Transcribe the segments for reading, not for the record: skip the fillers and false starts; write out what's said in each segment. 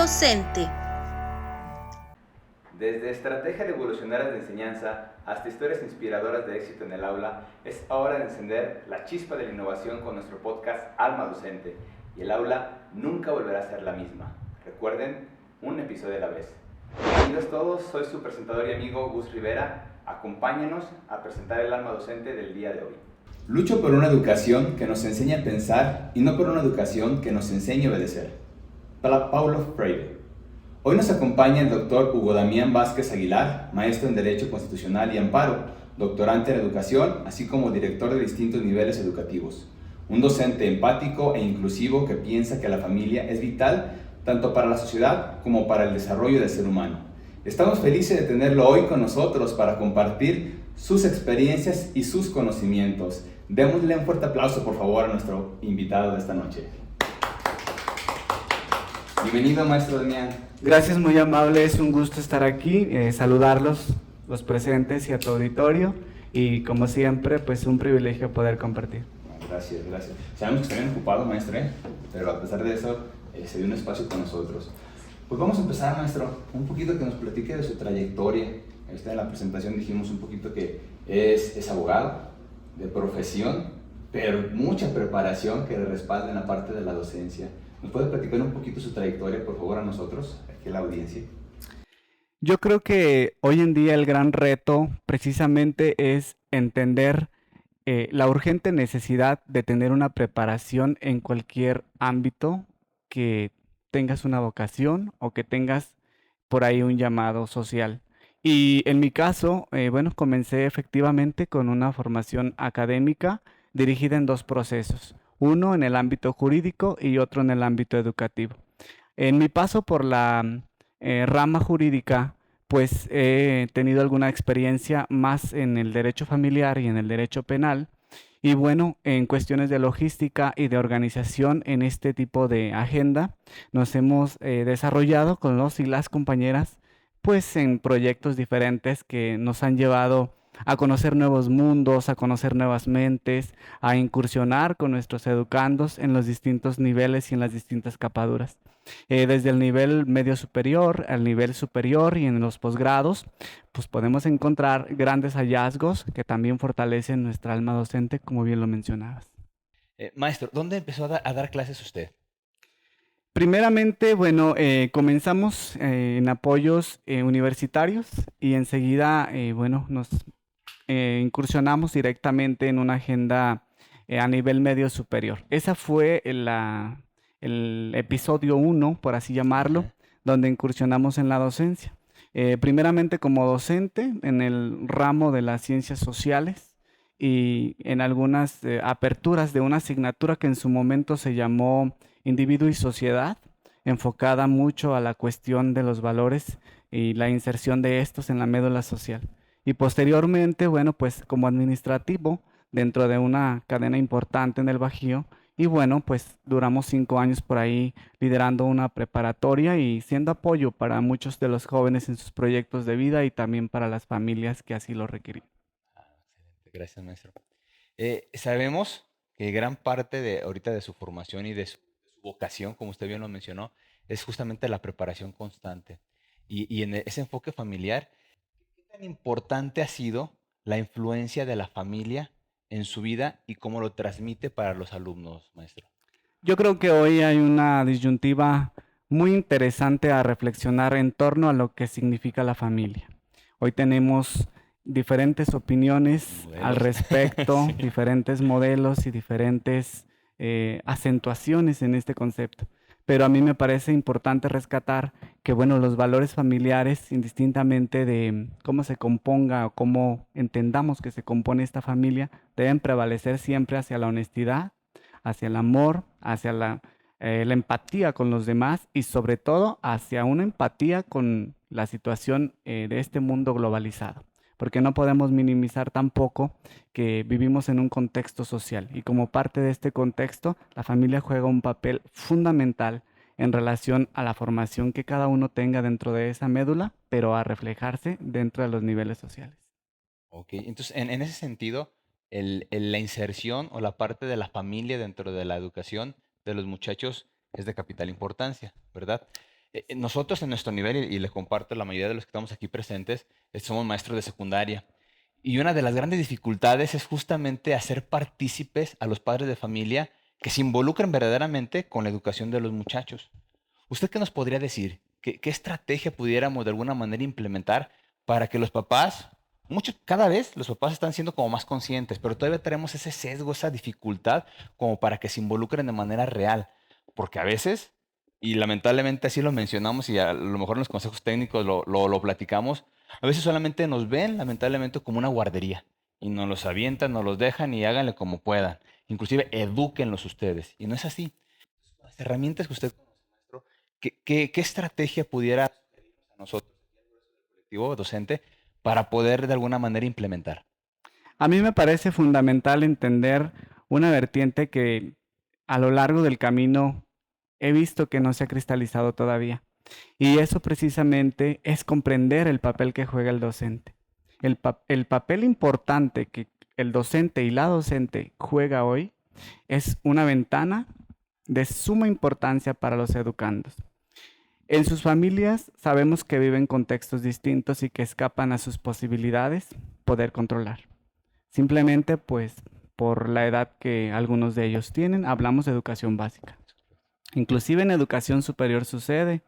docente. Desde estrategias revolucionarias de enseñanza hasta historias inspiradoras de éxito en el aula, es hora de encender la chispa de la innovación con nuestro podcast Alma Docente. Y el aula nunca volverá a ser la misma. Recuerden, un episodio a la vez. Bienvenidos todos, soy su presentador y amigo Gus Rivera. Acompáñenos a presentar el Alma Docente del día de hoy. Lucho por una educación que nos enseñe a pensar y no por una educación que nos enseñe a obedecer. Paulo Freire. Hoy nos acompaña el doctor Hugo Damián Vázquez Aguilar, maestro en Derecho Constitucional y Amparo, doctorante en Educación, así como director de distintos niveles educativos. Un docente empático e inclusivo que piensa que la familia es vital tanto para la sociedad como para el desarrollo del ser humano. Estamos felices de tenerlo hoy con nosotros para compartir sus experiencias y sus conocimientos. Démosle un fuerte aplauso, por favor, a nuestro invitado de esta noche. Bienvenido, maestro Damián. Gracias, muy amable, es un gusto estar aquí, saludarlos, los presentes y a tu auditorio, y como siempre, pues un privilegio poder compartir. Gracias. Sabemos que está bien ocupado, maestro, pero a pesar de eso, se dio un espacio con nosotros. Pues vamos a empezar, maestro, un poquito que nos platique de su trayectoria. En la presentación dijimos un poquito que es abogado de profesión, pero mucha preparación que le respalda en la parte de la docencia. ¿Nos puede platicar un poquito su trayectoria, por favor, a nosotros, aquí a la audiencia? Yo creo que hoy en día el gran reto precisamente es entender la urgente necesidad de tener una preparación en cualquier ámbito, que tengas una vocación o que tengas por ahí un llamado social. Y en mi caso, bueno, comencé efectivamente con una formación académica dirigida en dos procesos, uno en el ámbito jurídico y otro en el ámbito educativo. En mi paso por la rama jurídica, pues he tenido alguna experiencia más en el derecho familiar y en el derecho penal. Y bueno, en cuestiones de logística y de organización en este tipo de agenda, nos hemos desarrollado con los y las compañeras, pues en proyectos diferentes que nos han llevado a conocer nuevos mundos, a conocer nuevas mentes, a incursionar con nuestros educandos en los distintos niveles y en las distintas capaduras. Desde el nivel medio superior al nivel superior y en los posgrados, pues podemos encontrar grandes hallazgos que también fortalecen nuestra alma docente, como bien lo mencionabas. Maestro, ¿dónde empezó a dar clases usted? Primeramente, bueno, comenzamos en apoyos universitarios y enseguida, bueno, nos incursionamos directamente en una agenda a nivel medio superior. Esa fue el episodio 1, por así llamarlo, donde incursionamos en la docencia. Primeramente como docente en el ramo de las ciencias sociales y en algunas aperturas de una asignatura que en su momento se llamó Individuo y Sociedad, enfocada mucho a la cuestión de los valores y la inserción de estos en la médula social. Y posteriormente, bueno, pues como administrativo dentro de una cadena importante en el Bajío. Y bueno, pues duramos 5 años por ahí liderando una preparatoria y siendo apoyo para muchos de los jóvenes en sus proyectos de vida y también para las familias que así lo requerían. Excelente, gracias, maestro. Sabemos que gran parte de ahorita de su formación y de su vocación, como usted bien lo mencionó, es justamente la preparación constante. Y en ese enfoque familiar, ¿qué tan importante ha sido la influencia de la familia en su vida y cómo lo transmite para los alumnos, maestro? Yo creo que hoy hay una disyuntiva muy interesante a reflexionar en torno a lo que significa la familia. Hoy tenemos diferentes opiniones al Modelos. respecto, Sí. diferentes modelos y diferentes acentuaciones en este concepto. Pero a mí me parece importante rescatar que, bueno, los valores familiares, indistintamente de cómo se componga o cómo entendamos que se compone esta familia, deben prevalecer siempre hacia la honestidad, hacia el amor, hacia la empatía con los demás y sobre todo hacia una empatía con la situación de este mundo globalizado. Porque no podemos minimizar tampoco que vivimos en un contexto social y como parte de este contexto, la familia juega un papel fundamental en relación a la formación que cada uno tenga dentro de esa médula, pero a reflejarse dentro de los niveles sociales. Ok, entonces en ese sentido, la inserción o la parte de la familia dentro de la educación de los muchachos es de capital importancia, ¿verdad? Nosotros en nuestro nivel, y les comparto, la mayoría de los que estamos aquí presentes, somos maestros de secundaria. Y una de las grandes dificultades es justamente hacer partícipes a los padres de familia que se involucren verdaderamente con la educación de los muchachos. ¿Usted qué nos podría decir? ¿Qué estrategia pudiéramos de alguna manera implementar para que los papás, cada vez los papás están siendo como más conscientes, pero todavía tenemos ese sesgo, esa dificultad como para que se involucren de manera real? Porque a veces, y lamentablemente así lo mencionamos y a lo mejor en los consejos técnicos lo platicamos, a veces solamente nos ven lamentablemente como una guardería y nos los avientan, nos los dejan y háganle como puedan. Inclusive edúquenlos ustedes. Y no es así. Las herramientas que usted conoce, maestro, ¿qué estrategia pudiera sugerirnos a nosotros, el colectivo docente, para poder de alguna manera implementar? A mí me parece fundamental entender una vertiente que a lo largo del camino he visto que no se ha cristalizado todavía. Y eso precisamente es comprender el papel que juega el docente. El papel importante que el docente y la docente juega hoy es una ventana de suma importancia para los educandos. En sus familias sabemos que viven contextos distintos y que escapan a sus posibilidades poder controlar. Simplemente pues por la edad que algunos de ellos tienen, hablamos de educación básica. Inclusive en educación superior sucede,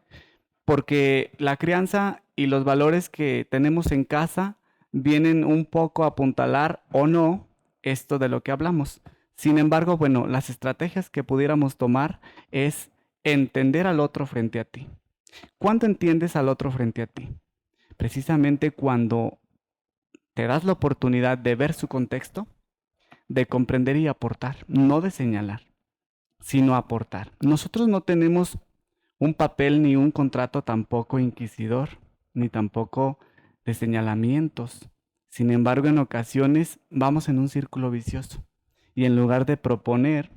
porque la crianza y los valores que tenemos en casa vienen un poco a apuntalar o no esto de lo que hablamos. Sin embargo, bueno, las estrategias que pudiéramos tomar es entender al otro frente a ti. ¿Cuándo entiendes al otro frente a ti? Precisamente cuando te das la oportunidad de ver su contexto, de comprender y aportar, no de señalar, sino aportar. Nosotros no tenemos un papel ni un contrato tampoco inquisidor, ni tampoco de señalamientos. Sin embargo, en ocasiones vamos en un círculo vicioso y en lugar de proponer,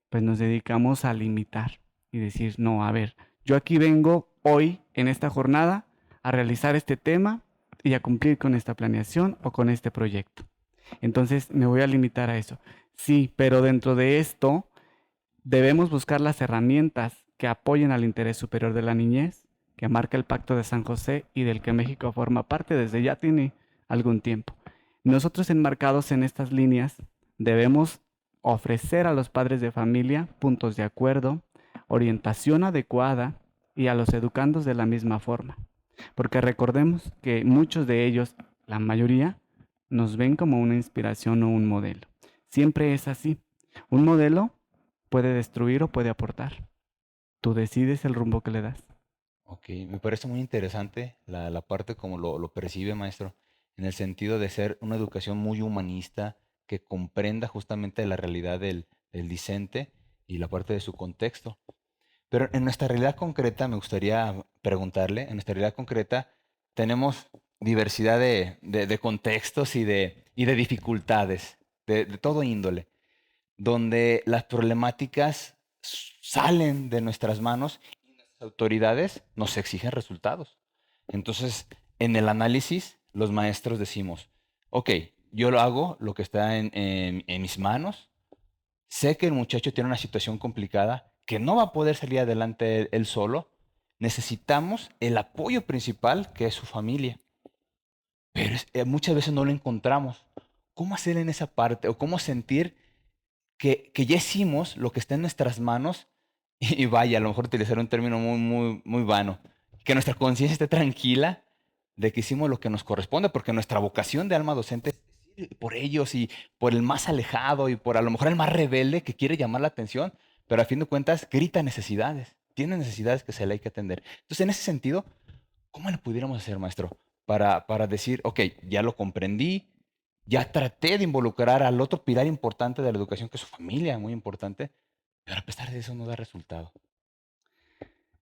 pues nos dedicamos a limitar y decir, no, a ver, yo aquí vengo hoy en esta jornada a realizar este tema y a cumplir con esta planeación o con este proyecto. Entonces me voy a limitar a eso. Sí, pero dentro de esto debemos buscar las herramientas que apoyen al interés superior de la niñez, que marca el Pacto de San José y del que México forma parte desde ya tiene algún tiempo. Nosotros enmarcados en estas líneas debemos ofrecer a los padres de familia puntos de acuerdo, orientación adecuada y a los educandos de la misma forma. Porque recordemos que muchos de ellos, la mayoría, nos ven como una inspiración o un modelo. Siempre es así. Un modelo puede destruir o puede aportar. Tú decides el rumbo que le das. Ok, me parece muy interesante la parte como lo percibe, maestro, en el sentido de ser una educación muy humanista que comprenda justamente la realidad del discente y la parte de su contexto. Pero en nuestra realidad concreta, me gustaría preguntarle, en nuestra realidad concreta tenemos diversidad de contextos y de dificultades, de todo índole, donde las problemáticas salen de nuestras manos y nuestras autoridades nos exigen resultados. Entonces, en el análisis, los maestros decimos, ok, yo lo hago lo que está en mis manos, sé que el muchacho tiene una situación complicada, que no va a poder salir adelante él solo, necesitamos el apoyo principal que es su familia, pero muchas veces no lo encontramos. ¿Cómo hacer en esa parte o cómo sentir que ya hicimos lo que está en nuestras manos y vaya, a lo mejor utilizar un término muy, muy, muy vano, que nuestra conciencia esté tranquila de que hicimos lo que nos corresponde, porque nuestra vocación de alma docente es ir por ellos y por el más alejado y por a lo mejor el más rebelde que quiere llamar la atención, pero a fin de cuentas grita necesidades, tiene necesidades que se le hay que atender. Entonces, en ese sentido, ¿cómo le pudiéramos hacer, maestro? Para decir, ok, ya lo comprendí, ya traté de involucrar al otro pilar importante de la educación, que es su familia, muy importante, pero a pesar de eso no da resultado.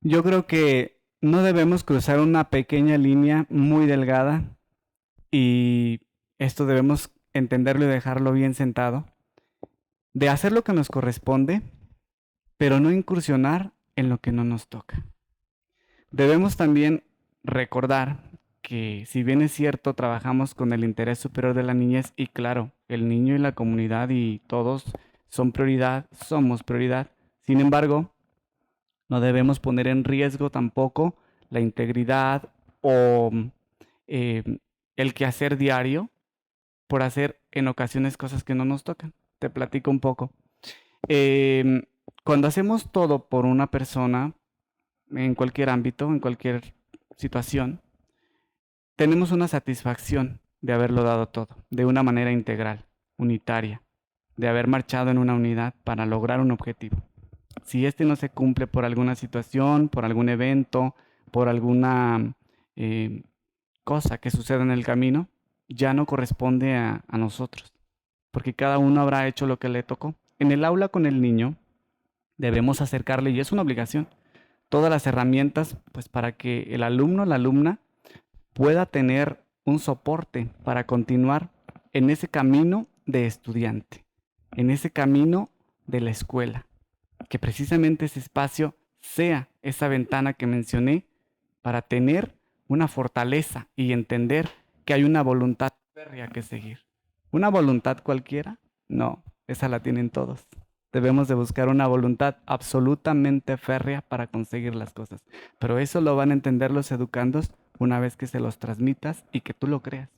Yo creo que no debemos cruzar una pequeña línea muy delgada y esto debemos entenderlo y dejarlo bien sentado, de hacer lo que nos corresponde, pero no incursionar en lo que no nos toca. Debemos también recordar que si bien es cierto, trabajamos con el interés superior de la niñez y claro, el niño y la comunidad y todos son prioridad, somos prioridad. Sin embargo, No debemos poner en riesgo tampoco la integridad o eh, el quehacer diario por hacer en ocasiones cosas que no nos tocan. Te platico un poco. Em, Cuando hacemos todo por una persona, en cualquier ámbito, en cualquier situación, tenemos una satisfacción de haberlo dado todo, de una manera integral, unitaria, de haber marchado en una unidad para lograr un objetivo. Si este no se cumple por alguna situación, por algún evento, por alguna eh, cosa que suceda en el camino, ya no corresponde a nosotros, porque cada uno habrá hecho lo que le tocó. En el aula con el niño debemos acercarle, y es una obligación, todas las herramientas pues para que el alumno, la alumna pueda tener un soporte para continuar en ese camino de estudiante, en ese camino de la escuela, que precisamente ese espacio sea esa ventana que mencioné para tener una fortaleza y entender que hay una voluntad férrea que seguir. ¿Una voluntad cualquiera? No, esa la tienen todos. Debemos de buscar una voluntad absolutamente férrea para conseguir las cosas. Pero eso lo van a entender los educandos una vez que se los transmitas y que tú lo creas.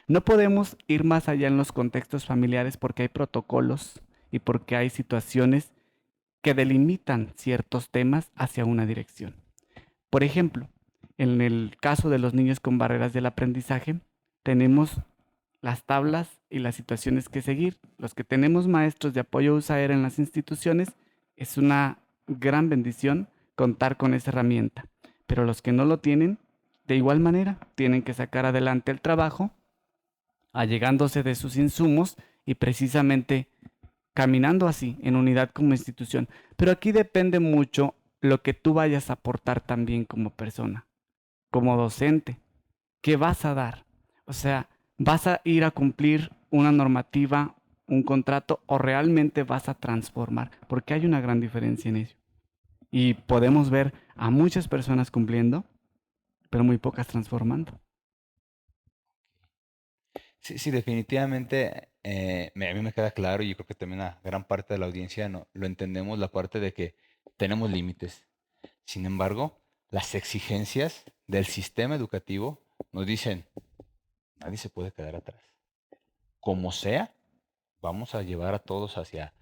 No podemos ir más allá en los contextos familiares porque hay protocolos y porque hay situaciones que delimitan ciertos temas hacia una dirección. Por ejemplo, en el caso de los niños con barreras del aprendizaje, tenemos las tablas y las situaciones que seguir. Los que tenemos maestros de apoyo USAER en las instituciones, es una gran bendición contar con esa herramienta. Pero los que no lo tienen, de igual manera, tienen que sacar adelante el trabajo, allegándose de sus insumos y precisamente caminando así, en unidad como institución. Pero aquí depende mucho lo que tú vayas a aportar también como persona, como docente. ¿Qué vas a dar? O sea, ¿vas a ir a cumplir una normativa, un contrato o realmente vas a transformar? Porque hay una gran diferencia en ello. Y podemos ver a muchas personas cumpliendo, pero muy pocas transformando. Sí, sí, definitivamente a mí me queda claro y yo creo que también a gran parte de la audiencia no, lo entendemos, la parte de que tenemos límites. Sin embargo, las exigencias del sistema educativo nos dicen, nadie se puede quedar atrás. Como sea, vamos a llevar a todos hacia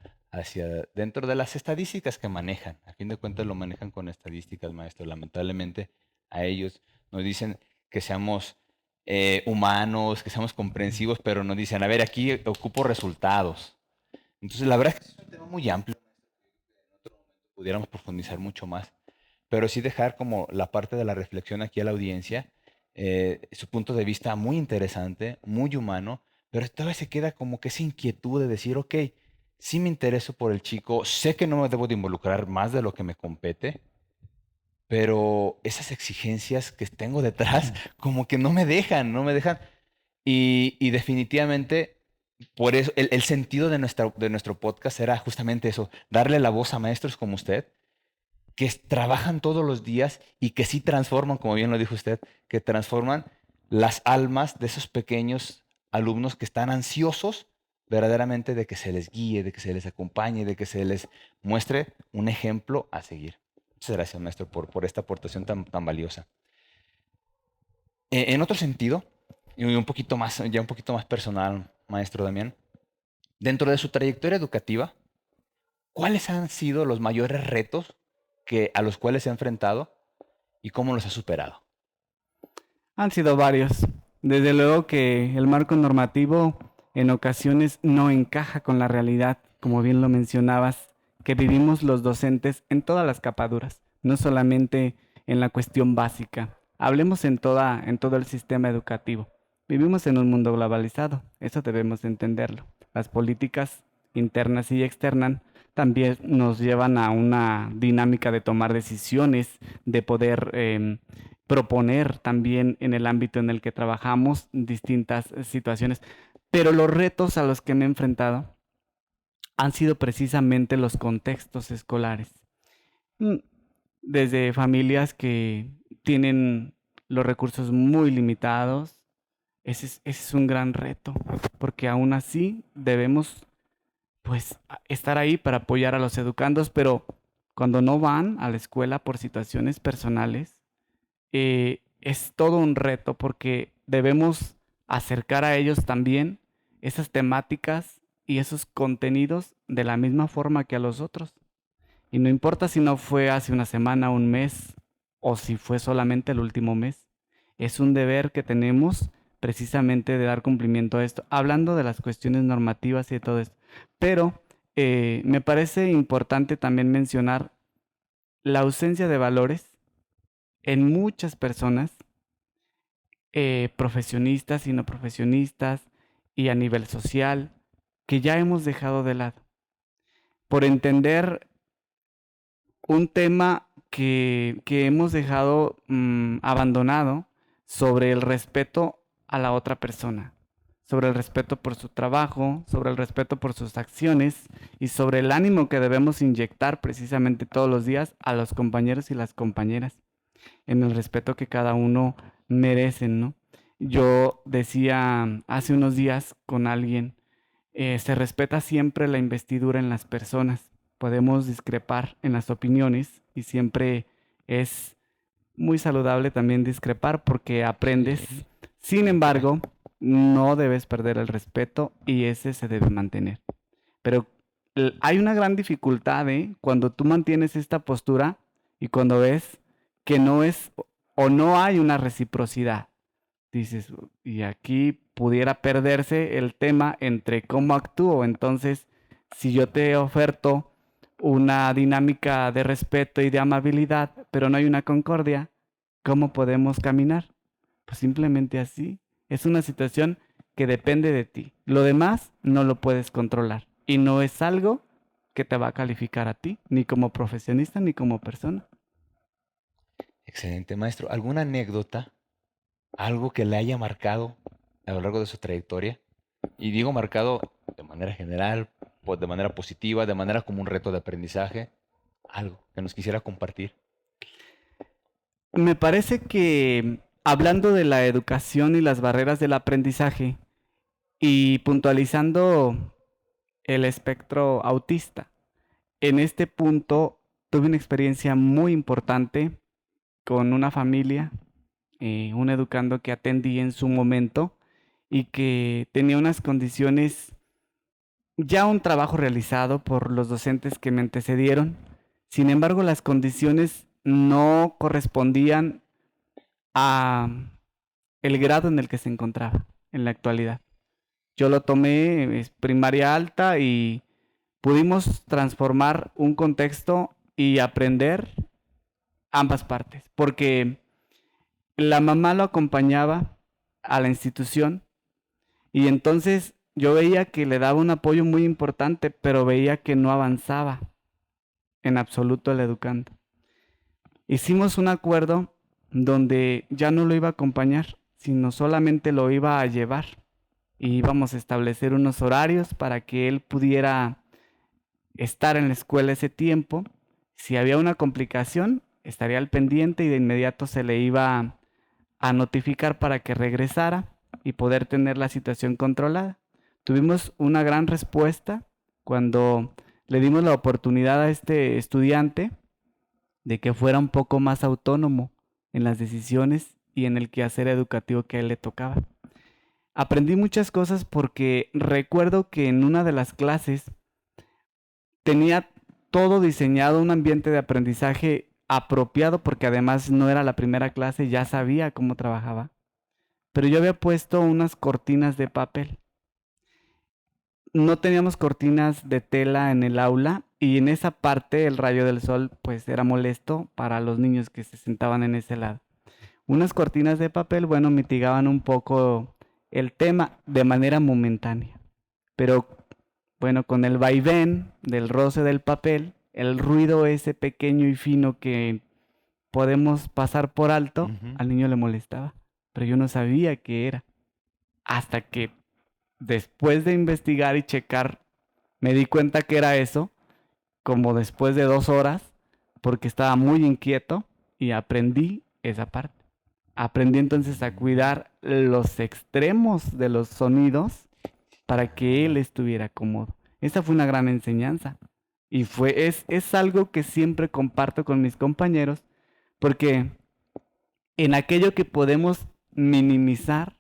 dentro de las estadísticas que manejan. A fin de cuentas lo manejan con estadísticas, maestro. Lamentablemente a ellos nos dicen que seamos humanos, que seamos comprensivos, pero nos dicen, a ver, aquí ocupo resultados. Entonces, la verdad es que es un tema muy amplio. Pudiéramos profundizar mucho más, pero sí dejar como la parte de la reflexión aquí a la audiencia, su punto de vista muy interesante, muy humano, pero todavía se queda como que esa inquietud de decir, ok, sí me intereso por el chico, sé que no me debo de involucrar más de lo que me compete, pero esas exigencias que tengo detrás como que no me dejan. Y definitivamente, por eso, el sentido de nuestro podcast era justamente eso, darle la voz a maestros como usted, que trabajan todos los días y que sí transforman, como bien lo dijo usted, que transforman las almas de esos pequeños alumnos que están ansiosos verdaderamente de que se les guíe, de que se les acompañe, de que se les muestre un ejemplo a seguir. Muchas gracias, maestro, por esta aportación tan valiosa. En otro sentido, y un poquito más, ya un poquito más personal, maestro Damián, dentro de su trayectoria educativa, ¿cuáles han sido los mayores retos a los cuales se ha enfrentado y cómo los ha superado? Han sido varios. Desde luego que el marco normativo en ocasiones no encaja con la realidad, como bien lo mencionabas, que vivimos los docentes en todas las capaduras, no solamente en la cuestión básica. Hablemos en todo el sistema educativo. Vivimos en un mundo globalizado, eso debemos entenderlo. Las políticas internas y externas también nos llevan a una dinámica de tomar decisiones, de poder proponer también en el ámbito en el que trabajamos distintas situaciones. Pero los retos a los que me he enfrentado han sido precisamente los contextos escolares. Mm, Desde familias que tienen los recursos muy limitados, ese es un gran reto, porque aún así debemos pues estar ahí para apoyar a los educandos, pero cuando no van a la escuela por situaciones personales, es todo un reto porque debemos acercar a ellos también esas temáticas y esos contenidos de la misma forma que a los otros. Y no importa si no fue hace una semana, un mes, o si fue solamente el último mes. Es un deber que tenemos precisamente de dar cumplimiento a esto, hablando de las cuestiones normativas y de todo esto. Pero me parece importante también mencionar la ausencia de valores en muchas personas, profesionistas y no profesionistas, y a nivel social, que ya hemos dejado de lado, por entender un tema que hemos dejado abandonado sobre el respeto a la otra persona, sobre el respeto por su trabajo, sobre el respeto por sus acciones y sobre el ánimo que debemos inyectar precisamente todos los días a los compañeros y las compañeras, en el respeto que cada uno merece, ¿no? Yo decía hace unos días con alguien, se respeta siempre la investidura en las personas. Podemos discrepar en las opiniones y siempre es muy saludable también discrepar porque aprendes. Sí, Sin embargo, no debes perder el respeto y ese se debe mantener. Pero hay una gran dificultad, cuando tú mantienes esta postura y cuando ves que no es o no hay una reciprocidad. Dices, y aquí pudiera perderse el tema entre cómo actúo. Entonces, si yo te oferto una dinámica de respeto y de amabilidad, pero no hay una concordia, ¿cómo podemos caminar? Pues simplemente así. Es una situación que depende de ti. Lo demás no lo puedes controlar y no es algo que te va a calificar a ti, ni como profesionista ni como persona. excelente, maestro. ¿Alguna anécdota, algo que le haya marcado a lo largo de su trayectoria? Y digo marcado de manera general, pues de manera positiva, de manera como un reto de aprendizaje, algo que nos quisiera compartir. Me parece que hablando de la educación y las barreras del aprendizaje y puntualizando el espectro autista, en este punto tuve una experiencia muy importante con una familia, un educando que atendí en su momento y que tenía unas condiciones, ya un trabajo realizado por los docentes que me antecedieron. Sin embargo, las condiciones no correspondían a el grado en el que se encontraba en la actualidad. Yo lo tomé, es primaria alta, y pudimos transformar un contexto y aprender ambas partes, porque la mamá lo acompañaba a la institución y entonces yo veía que le daba un apoyo muy importante, pero veía que no avanzaba en absoluto el educando. Hicimos un acuerdo donde ya no lo iba a acompañar, sino solamente lo iba a llevar. Y íbamos a establecer unos horarios para que él pudiera estar en la escuela ese tiempo. Si había una complicación, estaría al pendiente y de inmediato se le iba a notificar para que regresara y poder tener la situación controlada. Tuvimos una gran respuesta cuando le dimos la oportunidad a este estudiante de que fuera un poco más autónomo en las decisiones y en el quehacer educativo que a él le tocaba. Aprendí muchas cosas porque recuerdo que en una de las clases tenía todo diseñado, un ambiente de aprendizaje apropiado, porque además no era la primera clase, ya sabía cómo trabajaba. Pero yo había puesto unas cortinas de papel. No teníamos cortinas de tela en el aula y en esa parte el rayo del sol pues era molesto para los niños que se sentaban en ese lado. Unas cortinas de papel, bueno, mitigaban un poco el tema de manera momentánea. Pero bueno, con el vaivén del roce del papel, el ruido ese pequeño y fino que podemos pasar por alto, al niño le molestaba. Pero yo no sabía qué era. Hasta que después de investigar y checar, me di cuenta que era eso, como después de 2 horas, porque estaba muy inquieto y aprendí esa parte. Aprendí entonces a cuidar los extremos de los sonidos para que él estuviera cómodo. Esa fue una gran enseñanza. Y es algo que siempre comparto con mis compañeros, porque en aquello que podemos minimizar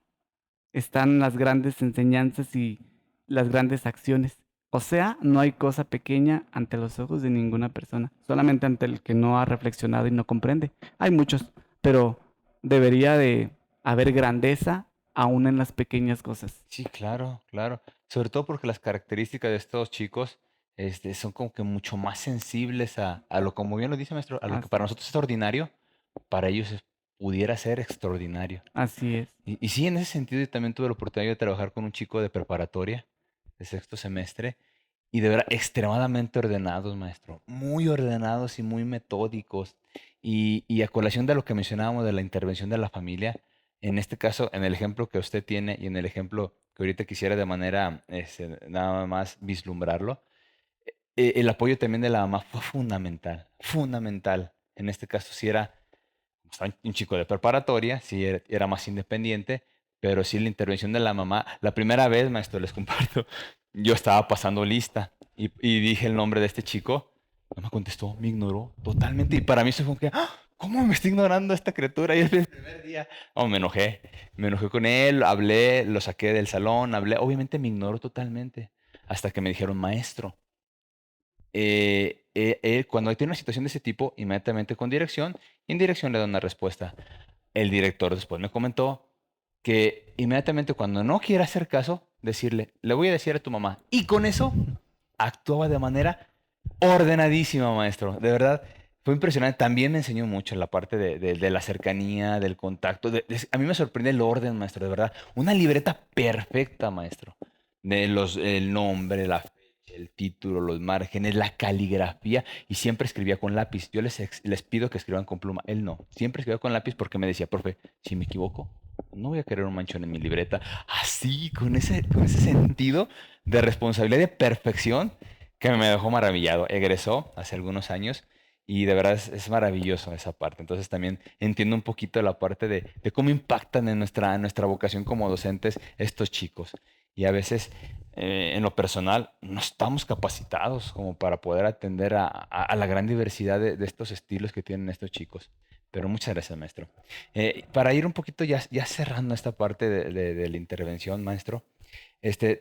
están las grandes enseñanzas y las grandes acciones. O sea, no hay cosa pequeña ante los ojos de ninguna persona, solamente ante el que no ha reflexionado y no comprende. Hay muchos, pero debería de haber grandeza aún en las pequeñas cosas. Sí, claro, claro. Sobre todo porque las características de estos chicos son como que mucho más sensibles a lo, como bien lo dice maestro, a lo que As- para nosotros es ordinario, para ellos pudiera ser extraordinario. Así es. Y sí, en ese sentido, yo también tuve la oportunidad de trabajar con un chico de preparatoria, de sexto semestre, y de verdad, extremadamente ordenados, maestro. Muy ordenados y muy metódicos. Y a colación de lo que mencionábamos de la intervención de la familia, en este caso, en el ejemplo que usted tiene y en el ejemplo que ahorita quisiera de manera nada más vislumbrarlo, el apoyo también de la mamá fue fundamental, fundamental. En este caso, sí era estaba un chico de preparatoria, sí era más independiente, pero sí la intervención de la mamá. La primera vez, maestro, les comparto, yo estaba pasando lista y dije el nombre de este chico, no me contestó, me ignoró totalmente. Y para mí eso fue como que, "¡Ah! ¿Cómo me está ignorando esta criatura?" Y es el primer día. Oh, me enojé con él, hablé, lo saqué del salón, hablé, obviamente me ignoró totalmente. Hasta que me dijeron, maestro, cuando tiene una situación de ese tipo, inmediatamente con dirección, y en dirección le da una respuesta. El director después me comentó que inmediatamente cuando no quiera hacer caso, decirle, le voy a decir a tu mamá. Y con eso actuaba de manera ordenadísima, maestro. De verdad, fue impresionante. También me enseñó mucho la parte de la cercanía, del contacto. A mí me sorprende el orden, maestro, de verdad. Una libreta perfecta, maestro. El nombre, la fecha, el título, los márgenes, la caligrafía. Y siempre escribía con lápiz. Yo les pido que escriban con pluma. Él no. Siempre escribía con lápiz porque me decía, profe, si me equivoco, no voy a querer un manchón en mi libreta. Así, con ese sentido de responsabilidad y de perfección que me dejó maravillado. Egresó hace algunos años y de verdad es maravilloso esa parte. Entonces también entiendo un poquito la parte de cómo impactan en nuestra vocación como docentes estos chicos. Y a veces, en lo personal, no estamos capacitados como para poder atender a la gran diversidad de estos estilos que tienen estos chicos. Pero muchas gracias, maestro. Para ir un poquito ya cerrando esta parte de la intervención, maestro,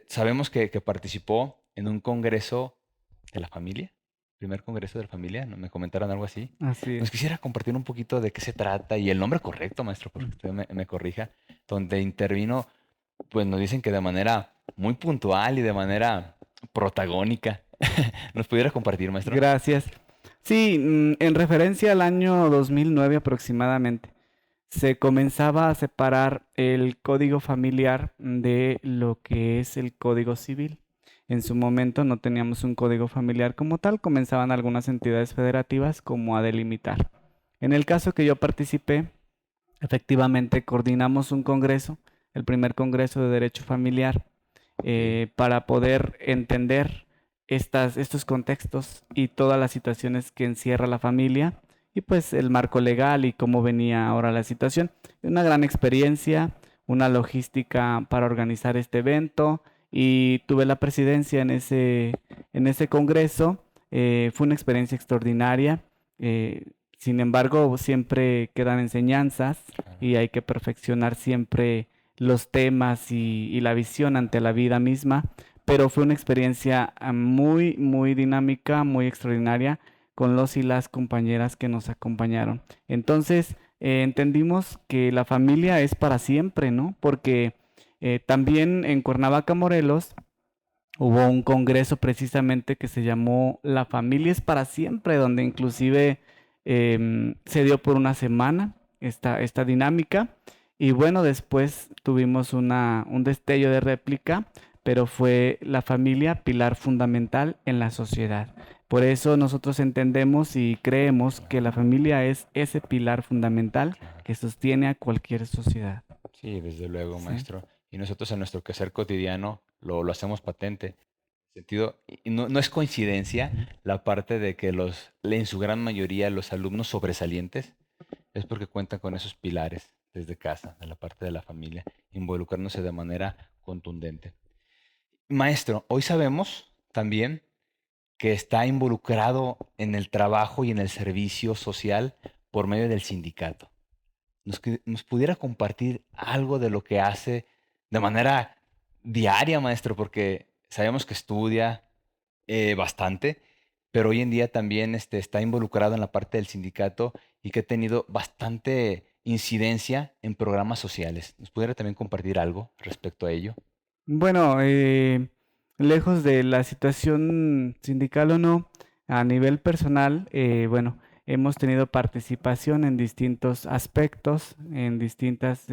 sabemos que participó en un congreso de la familia, primer congreso de la familia, ¿no? Me comentaron algo así. Así Nos es. quisiera compartir un poquito de qué se trata y el nombre correcto, maestro, porque usted me corrija, donde intervino, pues nos dicen que de manera muy puntual y de manera protagónica. ¿Nos pudiera compartir, maestro? Gracias. Sí, en referencia al año 2009 aproximadamente, se comenzaba a separar el código familiar de lo que es el código civil. En su momento no teníamos un código familiar como tal, comenzaban algunas entidades federativas como a delimitar. En el caso que yo participé, efectivamente coordinamos un congreso, el primer congreso de derecho familiar, Ok. para poder entender estos contextos y todas las situaciones que encierra la familia y pues el marco legal y cómo venía ahora la situación. Una gran experiencia, una logística para organizar este evento y tuve la presidencia en ese congreso. Fue una experiencia extraordinaria. Sin embargo, siempre quedan enseñanzas Claro. y hay que perfeccionar siempre los temas y la visión ante la vida misma, pero fue una experiencia muy, muy dinámica, muy extraordinaria con los y las compañeras que nos acompañaron. Entonces, entendimos que la familia es para siempre, ¿no? Porque también en Cuernavaca, Morelos, hubo un congreso precisamente que se llamó La familia es para siempre, donde inclusive se dio por una semana esta dinámica. Y bueno, después tuvimos un destello de réplica, pero fue la familia pilar fundamental en la sociedad. Por eso nosotros entendemos y creemos que la familia es ese pilar fundamental Claro. que sostiene a cualquier sociedad. Sí, desde luego, Sí. maestro. Y nosotros en nuestro quehacer cotidiano lo hacemos patente. Sentido, y no es coincidencia la parte de que en su gran mayoría, los alumnos sobresalientes es porque cuentan con esos pilares desde casa, de la parte de la familia, involucrándose de manera contundente. Maestro, hoy sabemos también que está involucrado en el trabajo y en el servicio social por medio del sindicato. ¿Nos pudiera compartir algo de lo que hace de manera diaria, maestro? Porque sabemos que estudia bastante, pero hoy en día también está involucrado en la parte del sindicato y que ha tenido bastante incidencia en programas sociales. ¿Nos pudiera también compartir algo respecto a ello? Bueno, lejos de la situación sindical o no, a nivel personal, bueno, hemos tenido participación en distintos aspectos, en distintos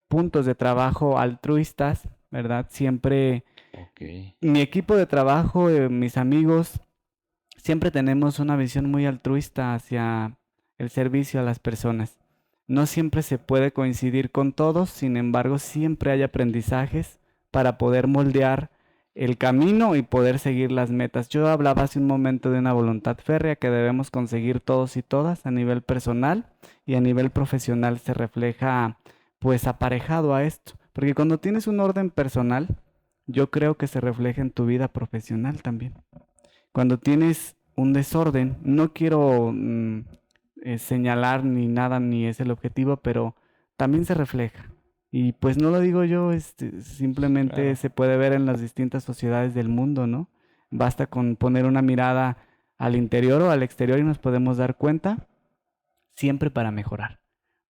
puntos de trabajo altruistas, ¿verdad? Siempre Ok, mi equipo de trabajo, mis amigos, siempre tenemos una visión muy altruista hacia el servicio a las personas. No siempre se puede coincidir con todos, sin embargo, siempre hay aprendizajes para poder moldear el camino y poder seguir las metas. Yo hablaba hace un momento de una voluntad férrea que debemos conseguir todos y todas a nivel personal y a nivel profesional se refleja pues aparejado a esto. Porque cuando tienes un orden personal, yo creo que se refleja en tu vida profesional también. Cuando tienes un desorden, no quiero señalar ni nada, ni es el objetivo, pero también se refleja. Y pues no lo digo yo, simplemente claro. se puede ver en las distintas sociedades del mundo, ¿no? Basta con poner una mirada al interior o al exterior y nos podemos dar cuenta, siempre para mejorar.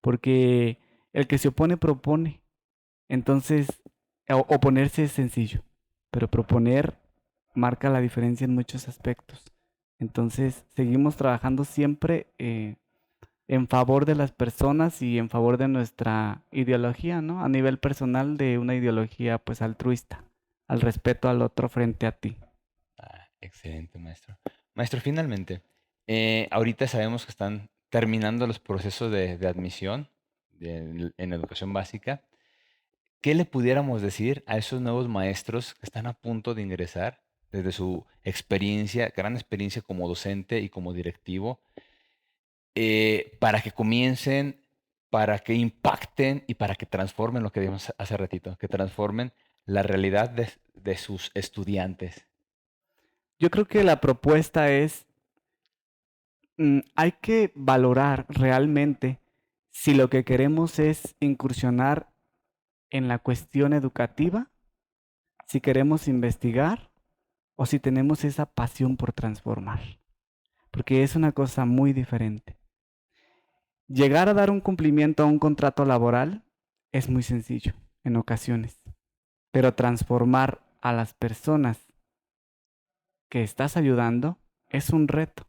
Porque el que se opone propone. Entonces, oponerse es sencillo, pero proponer marca la diferencia en muchos aspectos. Entonces, seguimos trabajando siempre en favor de las personas y en favor de nuestra ideología, ¿no? A nivel personal de una ideología pues altruista, al respeto al otro frente a ti. Excelente, maestro. Maestro, finalmente, ahorita sabemos que están terminando los procesos de admisión en educación básica. ¿Qué le pudiéramos decir a esos nuevos maestros que están a punto de ingresar desde su experiencia, gran experiencia como docente y como directivo, para que comiencen, para que impacten y para que transformen lo que dijimos hace ratito, que transformen la realidad de sus estudiantes? Yo creo que la propuesta es, hay que valorar realmente si lo que queremos es incursionar en la cuestión educativa, si queremos investigar o si tenemos esa pasión por transformar, porque es una cosa muy diferente. Llegar a dar un cumplimiento a un contrato laboral es muy sencillo en ocasiones, pero transformar a las personas que estás ayudando es un reto.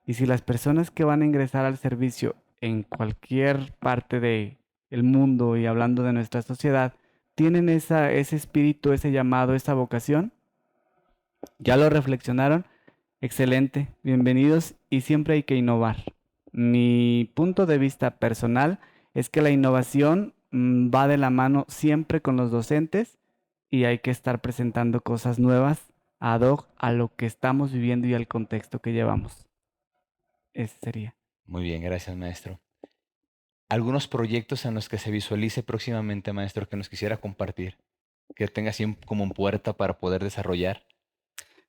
Y si las personas que van a ingresar al servicio en cualquier parte del mundo y hablando de nuestra sociedad tienen ese espíritu, ese llamado, esa vocación, ya lo reflexionaron, excelente, bienvenidos y siempre hay que innovar. Mi punto de vista personal es que la innovación va de la mano siempre con los docentes y hay que estar presentando cosas nuevas ad hoc a lo que estamos viviendo y al contexto que llevamos. Ese sería. Muy bien, gracias, maestro. ¿Algunos proyectos en los que se visualice próximamente, maestro, que nos quisiera compartir? Que tenga así como en puerta para poder desarrollar.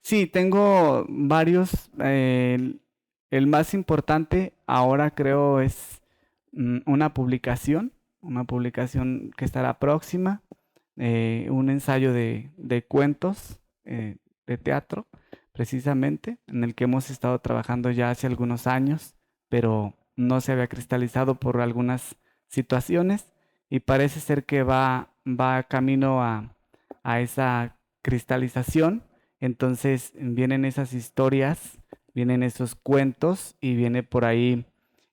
Sí, tengo varios. El más importante ahora creo es una publicación que estará próxima, un ensayo de cuentos de teatro, precisamente, en el que hemos estado trabajando ya hace algunos años, pero no se había cristalizado por algunas situaciones y parece ser que va camino a esa cristalización. Entonces vienen esas historias, vienen esos cuentos y viene por ahí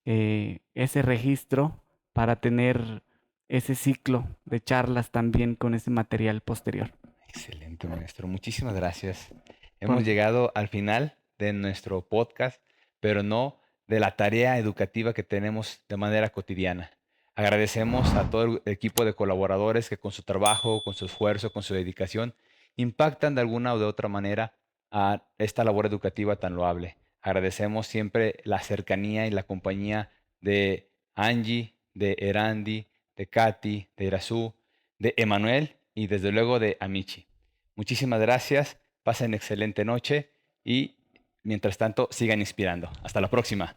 ese registro para tener ese ciclo de charlas también con ese material posterior. Excelente, maestro. Muchísimas gracias. Hemos Por- llegado al final de nuestro podcast, pero no de la tarea educativa que tenemos de manera cotidiana. Agradecemos a todo el equipo de colaboradores que con su trabajo, con su esfuerzo, con su dedicación, impactan de alguna o de otra manera a esta labor educativa tan loable. Agradecemos siempre la cercanía y la compañía de Angie, de Erandi, de Katy, de Irazú, de Emanuel y desde luego de Amici. Muchísimas gracias, pasen excelente noche y mientras tanto sigan inspirando. Hasta la próxima.